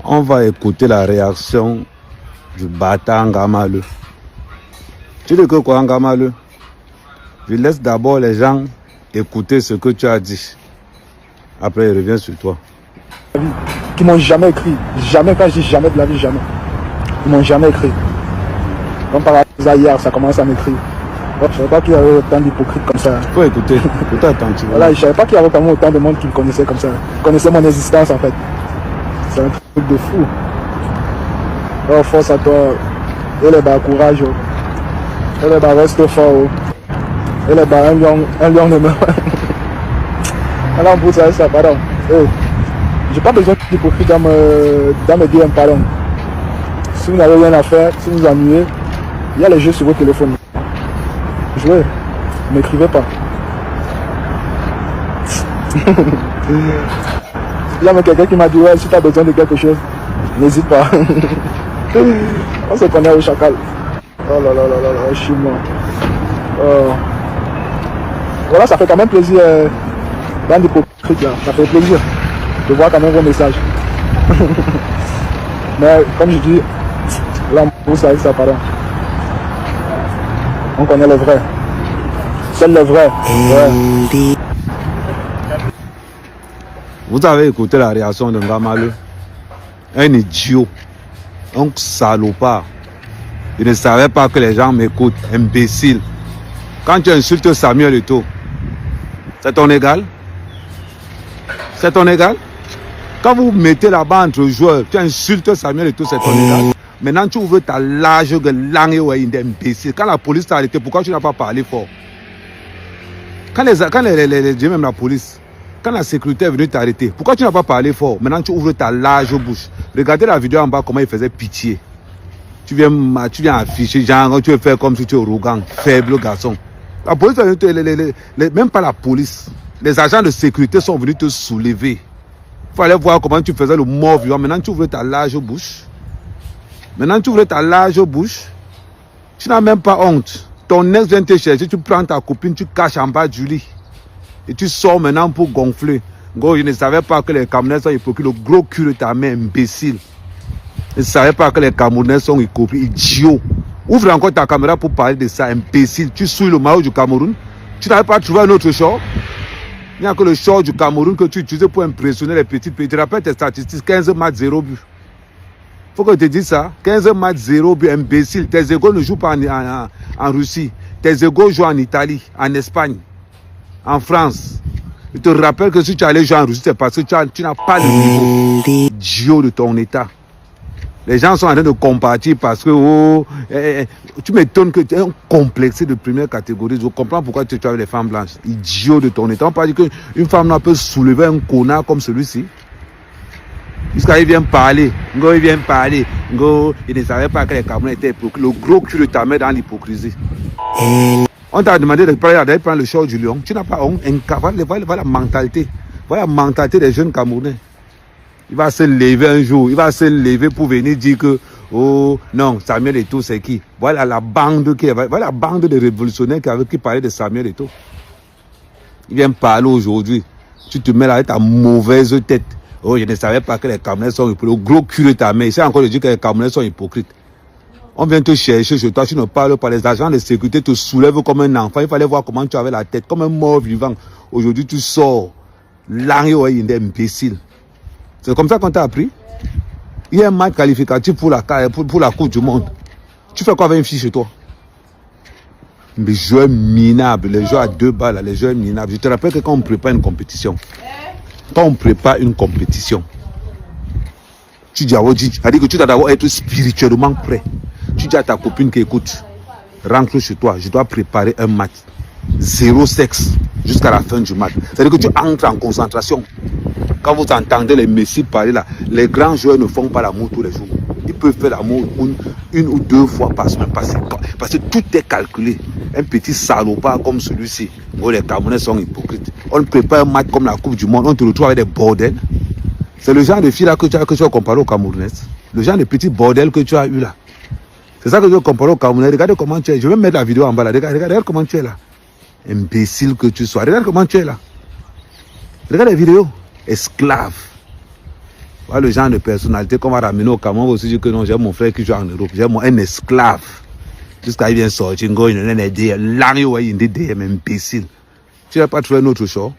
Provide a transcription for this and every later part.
On va écouter la réaction du bâtard Ngamaleu. Tu dis que quoi, Ngamaleu? Je laisse d'abord les gens écouter ce que tu as dit. Après, il revient sur toi. Qui m'ont jamais écrit. Jamais, quand je dis jamais de la vie, jamais. Ils m'ont jamais écrit. Comme par hasard, hier, ça commence à m'écrire. Je ne savais pas qu'il y avait autant d'hypocrites comme ça. Il faut écouter. Écoutez attentivement. Voilà, je ne savais pas qu'il y avait vraiment autant de monde qui me connaissait comme ça. Qui connaissait mon existence, en fait. C'est un truc de fou. Oh, force à toi. Et les bas, courage. Et les bas, reste fort. Et les bas, un lion ne meurt. Alors, pour ça, pardon. J'ai pas besoin d'hypocrite dans mes DM, pardon. Si vous n'avez rien à faire, si vous ennuyez, il y a les jeux sur vos téléphones. Jouez, ne m'écrivez pas. Il y a même quelqu'un qui m'a dit, ouais, si tu as besoin de quelque chose, n'hésite pas. On se connaît au chacal. Oh là là là là là, je suis mort. Voilà, ça fait quand même plaisir dans l'hypocrite là. Ça fait plaisir de voir quand même vos messages. Mais comme je dis, là, vous savez ça, pardon. On connaît le vrai. Seul le vrai. Ouais. Vous avez écouté la réaction de Ngamaleu. Un idiot. Un salopard. Il ne savait pas que les gens m'écoutent. Imbécile. Quand tu insultes Samuel Eto'o, c'est ton égal? C'est ton égal? Quand vous mettez là-bas entre joueurs, tu insultes Samuel Eto'o, c'est ton égal. Maintenant, tu ouvres ta large langue et imbécile. Quand la police t'a arrêté, pourquoi tu n'as pas parlé fort? Quand même la police, quand la sécurité est venue t'arrêter, pourquoi tu n'as pas parlé fort? Maintenant, tu ouvres ta large bouche. Regardez la vidéo en bas, comment il faisait pitié. Tu viens afficher, genre, tu veux faire comme si tu es arrogant, faible garçon. La police, même pas la police, les agents de sécurité sont venus te soulever. Il fallait voir comment tu faisais le mort vivant. Maintenant, tu ouvres ta large bouche. Tu n'as même pas honte. Ton ex vient te chercher, tu prends ta copine, tu caches en bas du lit. Et tu sors maintenant pour gonfler. Gros, je ne savais pas que les Camerounais sont hypocrites. Le gros cul de ta mère, imbécile. Je ne savais pas que les Camerounais sont hypocrites, idiots. Ouvre encore ta caméra pour parler de ça, imbécile. Tu souilles le maillot du Cameroun. Tu n'avais pas trouvé un autre short. Il n'y a que le short du Cameroun que tu utilisais pour impressionner les petits pays. Tu rappelles tes statistiques, 15 matchs, 0 but. Faut que je te dise ça. 15 matchs, 0 but, imbécile. Tes égaux ne jouent pas en Russie. Tes égaux jouent en Italie, en Espagne, en France. Je te rappelle que si tu allais jouer en Russie, c'est parce que tu n'as pas le niveau idiot de ton état. Les gens sont en train de compatir parce que tu m'étonnes que tu es un complexé de première catégorie. Je comprends pourquoi tu es avec les femmes blanches. Idiot de ton état. On peut dire qu'une femme noire peut soulever un connard comme celui-ci. Jusqu'à il vient parler. Il vient parler. Il ne savait pas que les Camerounais étaient hypocrites. Le gros cul de ta mère dans l'hypocrisie. On t'a demandé de prendre le short du lion. Tu n'as pas honte. Voilà la mentalité. Voilà la mentalité des jeunes Camerounais. Il va se lever un jour. Il va se lever pour venir dire que oh non, Samuel Eto'o c'est qui? Voilà la bande de révolutionnaires qui parlaient de Samuel Eto'o. Il vient parler aujourd'hui. Tu te mets là avec ta mauvaise tête. Oh, je ne savais pas que les Camerounais sont hypocrites. Le gros cul de ta mère. C'est encore de dire que les Camerounais sont hypocrites. On vient te chercher chez toi, tu ne parles pas. Les agents de sécurité te soulèvent comme un enfant. Il fallait voir comment tu avais la tête, comme un mort vivant. Aujourd'hui, tu sors. Langue imbécile. C'est comme ça qu'on t'a appris. Il y a un match qualificatif pour la Coupe du Monde. Tu fais quoi avec une fille chez toi? Les joueurs minables, les joueurs à 2 balles, les joueurs minables. Je te rappelle que quand on prépare une compétition, tu dis que tu dois d'abord être spirituellement prêt. Tu dis à ta copine que écoute, rentre chez toi, je dois préparer un match. 0 sexe jusqu'à la fin du match. C'est-à-dire que tu entres en concentration. Quand vous entendez les messies parler là, les grands joueurs ne font pas l'amour tous les jours. Ils peuvent faire l'amour une ou 2 fois par semaine. Parce que tout est calculé. Un petit salopard comme celui-ci. Les Camerounais sont hypocrites. On prépare un match comme la Coupe du Monde, on te retrouve avec des bordels. C'est le genre de fille là que tu as comparé aux Camerounais. Le genre de petit bordel que tu as eu là. C'est ça que je veux comparer aux Camerounais. Regarde comment tu es. Je vais mettre la vidéo en bas là. Regarde comment tu es là. Imbécile que tu sois. Regarde comment tu es là. Regarde les vidéos. Esclave. Voilà le genre de personnalité qu'on va ramener au Cameroun. On va aussi dire que non, j'ai mon frère qui joue en Europe. J'ai un esclave. Jusqu'à il vient sortir, il y a un DM imbécile. Tu n'as pas trouvé un autre choix.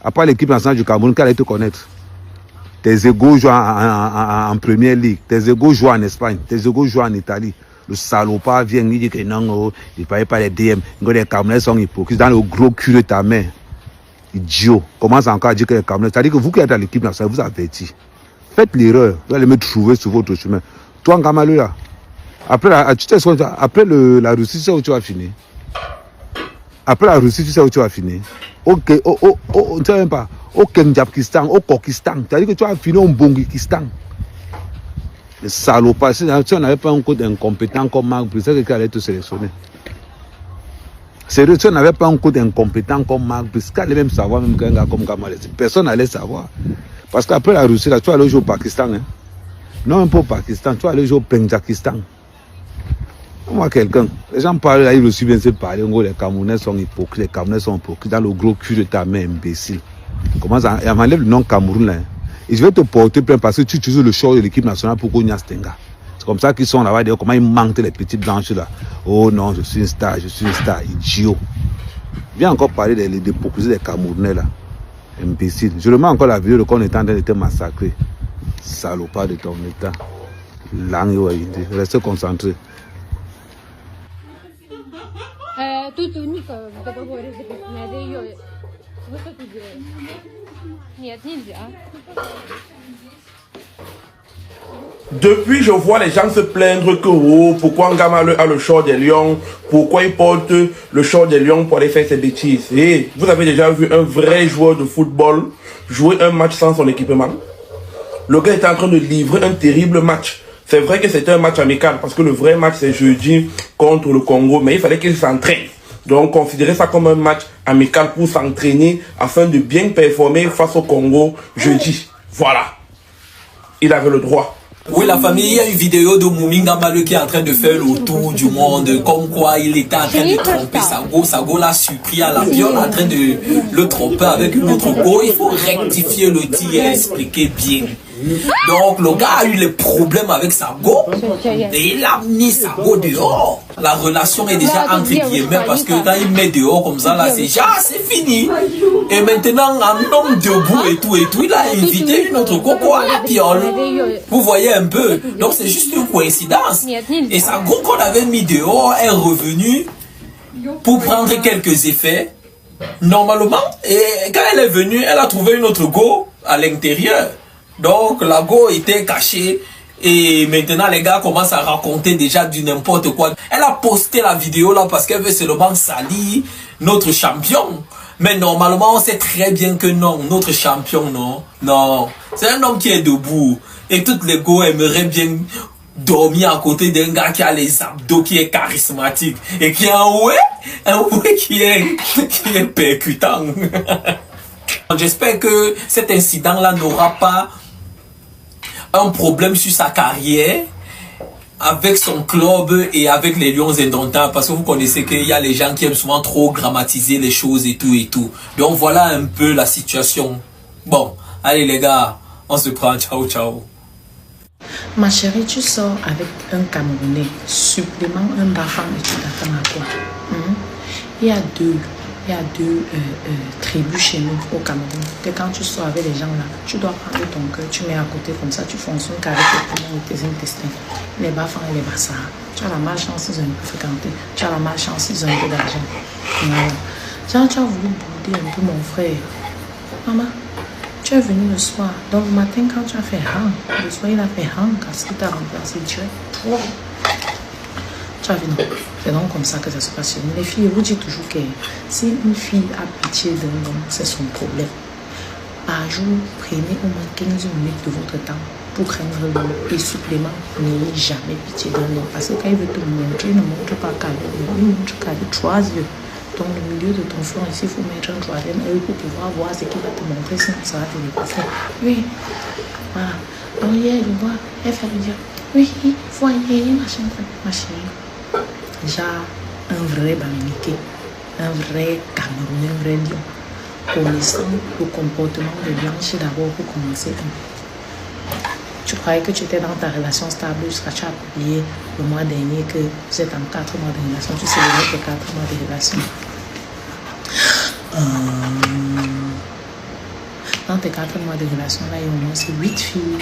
À part l'équipe nationale du Cameroun, qu'elle allait te connaître. Tes égaux jouent en première ligue. Tes égaux jouent en Espagne. Tes égaux jouent en Italie. Le salopard vient, il dit que non, il ne paye pas les DM. Les Camerounais sont hypocrites. Dans le gros cul de ta main. Idiot. Commence encore à dire que les Camerounais. C'est-à-dire que vous qui êtes à l'équipe nationale, vous avertis. Faites l'erreur. Vous allez me trouver sur votre chemin. Toi, en Kamalou, là. Après la Russie, tu sais où tu vas finir. Après la Russie, tu sais où tu vas finir. Ok, tu ne sais même pas. Au Kenjapkistan, au Kokistan. C'est-à-dire que tu vas finir au Bongikistan. Les salopards. Si on n'avait pas un code incompétent comme Marc Brice, c'est qui allait te sélectionner. Sérieux, si on n'avait pas un code incompétent comme Marc Brice, qui allait même savoir, même qu'un gars comme Kamal. Personne n'allait savoir. Parce qu'après la Russie, là, tu vas aller jouer au Pakistan. Hein. Non, même pas au Pakistan, tu vas aller jouer au Pendjakistan. Moi, quelqu'un, les gens parlent là, ils aussi bien se parler. En gros, les Camerounais sont hypocrites, les Camerounais sont hypocrites dans le gros cul de ta main, imbécile. Comment ça? Elle m'enlève le nom Cameroun là. Et je vais te porter plein parce que tu utilises le short de l'équipe nationale pour Gogna Stenga. C'est comme ça qu'ils sont là-bas, d'ailleurs, comment ils manquent les petites blanches là. Oh non, je suis une star, idiot. Viens encore parler des hypocrisies des Camerounais là. Imbécile. Je remets encore la vidéo de quand on était en train d'être massacré. Salopard de ton état. Langue, restez concentré. Тут у них в договоре записано, это ее высоту делать. Нет, нельзя. Depuis, je vois les gens se plaindre que oh, pourquoi Ngama a le short des lions, pourquoi il porte le short des lions pour aller faire ses bêtises. Et vous avez déjà vu un vrai joueur de football jouer un match sans son équipement? Le gars était en train de livrer un terrible match. C'est vrai que c'était un match amical parce que le vrai match c'est jeudi contre le Congo, mais il fallait qu'il s'entraîne. Donc considérez ça comme un match amical pour s'entraîner afin de bien performer face au Congo jeudi. Voilà. Il avait le droit. Oui, la famille, il y a une vidéo de Mouminga Maleu qui est en train de faire le tour du monde, comme quoi il était en train de tromper Sago. Sago l'a surpris à la viole, en train de le tromper avec une autre go. Il faut rectifier le tir et expliquer bien. Donc le gars a eu les problèmes avec Sago et il a mis Sago dehors. La relation est déjà entre guillemets parce que quand il met dehors comme ça là, c'est déjà c'est fini. Et maintenant un homme debout et tout, il a invité une autre coco à la piole. Vous voyez un peu. Donc c'est juste une coïncidence. Et Sago qu'on avait mis dehors est revenu pour prendre quelques effets normalement. Et quand elle est venue, elle a trouvé une autre go à l'intérieur. Donc la go était cachée et maintenant les gars commencent à raconter déjà du n'importe quoi. Elle a posté la vidéo là parce qu'elle veut seulement salir notre champion. Mais normalement on sait très bien que non, notre champion non. C'est un homme qui est debout et toutes les go aimeraient bien dormir à côté d'un gars qui a les abdos, qui est charismatique et qui a un ouais qui est percutant. J'espère que cet incident-là n'aura pas un problème sur sa carrière avec son club et avec les Lions indomptables, parce que vous connaissez qu'il y a les gens qui aiment souvent trop grammatiser les choses et tout. Donc voilà un peu la situation. Bon, allez les gars, on se prend, ciao. Ma chérie, tu sors avec un Camerounais, supplément un Bafang et tu t'attends à quoi? Il y a deux tribus chez nous au Cameroun. Que quand tu sors avec les gens là, tu dois prendre ton cœur, tu mets à côté comme ça, tu fonctionnes qu'avec tes poumons et tes intestins. Les Bafang et les Bassara. Tu as la malchance, ils ont un peu fréquenté. Tu as la malchance, ils ont un peu d'argent. Voilà. Genre, tu as voulu bouder un peu mon frère. Maman, tu es venu le soir. Donc le matin, quand tu as fait hang, le soir il a fait hang parce qu'il t'a remplacé direct. Tu as vu, non? C'est donc comme ça que ça se passe chez nous. Les filles, vous dites toujours que si une fille a pitié d'un homme, c'est son problème. Par jour, prenez au moins 15 minutes de votre temps pour craindre l'homme. Et supplément, n'ayez jamais pitié d'un homme. Parce que quand il veut te montrer, il ne montre pas qu'à l'homme. Il montre qu'à 3 yeux. Dans le milieu de ton front, ici, il faut mettre un troisième œil pour pouvoir voir ce qu'il va te montrer, sinon ça va te dépasser. Oui, voilà. Alors hier, je vois, elle fait lui dire, oui, voyez, machin. Déjà, un vrai Baminiqué, un vrai Camerounais, un vrai lion. Connaissant le comportement de Blanche d'abord pour commencer. Tu croyais que tu étais dans ta relation stable jusqu'à tu as oublié le mois dernier que vous êtes en 4 mois de relation. Tu célèbres tes 4 mois de relation. Dans tes 4 mois de relation, là, il y a au moins 8 filles